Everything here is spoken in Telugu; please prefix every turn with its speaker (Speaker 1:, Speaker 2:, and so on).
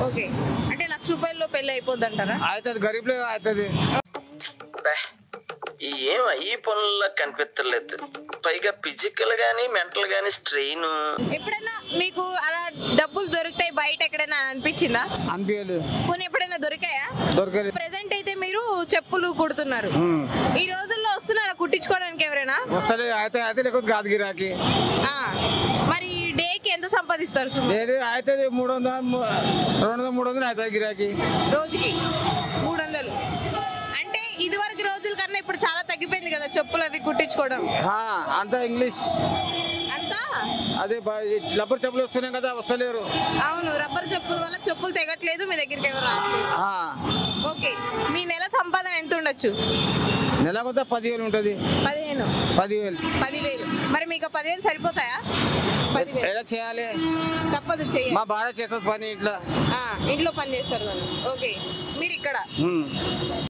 Speaker 1: ఓకే, అంటే 1,00,000 రూపాయల్లో పెళ్లి అయిపోద్ది అంటారా?
Speaker 2: అవుతుంది, గరీబ్లే అవుతుంది.
Speaker 3: ఏం ఈ పనుల్లో కనిపించలేదు. పైగా ఫిజికల్ గానీ మెంటల్ గానీ స్ట్రెయిన్.
Speaker 1: ఎప్పుడైనా మీకు అలా డబ్బులు దొరుకుతాయి బయట ఎక్కడైనా అనిపించిందా?
Speaker 2: అనిపించలేదు.
Speaker 1: పోనీ ఎప్పుడైనా దొరికాయా?
Speaker 2: దొరకలేదు.
Speaker 1: ప్రెసెంట్ అయితే మీరు చెప్పులు కుడుతున్నారు, ఈ రోజుల్లో వస్తున్నారా కుట్టించుకోవడానికి ఎవరైనా?
Speaker 2: వస్తలే, అయితే లేకపోతే కాదు గిరాకి.
Speaker 1: ఆ, మరి డేకి ఎంత సంపాదిస్తారు సుమారు?
Speaker 2: లేదు అవుతుంది 300 200 300 అవుతుంది గిరాకి.
Speaker 1: రోజుకి 300. అంటే ఇదివరకు రోజుల కన్నా ఇప్పుడు చాలా తగ్గిపోయింది కదా చెప్పులు అవి కుట్టించుకోవడం.
Speaker 2: అంతా ఇంగ్లీష్
Speaker 1: అంతా
Speaker 2: అదే రబ్బర్ చెప్పులు వస్తున్నాయి కదా, వస్తలేరు.
Speaker 1: అవును, రబ్బర్ చెప్పుల వల్ల చెప్పులు తెగట్లేదు, మీ దగ్గరికి ఎవరు రావట్లేదు. ఓకే, మీ నెల సంపాదన ఎంత ఉండొచ్చు?
Speaker 2: నెల కొద్ది 10,000 ఉంటుంది.
Speaker 1: 15. 10,000. మరి మీకు 10,000 సరిపోతాయా? 10,000
Speaker 2: ఎలా చేయాలి?
Speaker 1: తప్పదు, చెయ్యాలి.
Speaker 2: మా భార్య చేస్తుంది పని ఇట్లా.
Speaker 1: ఇంట్లో పని చేస్తారు వాళ్ళు. ఓకే, మీరు ఇక్కడ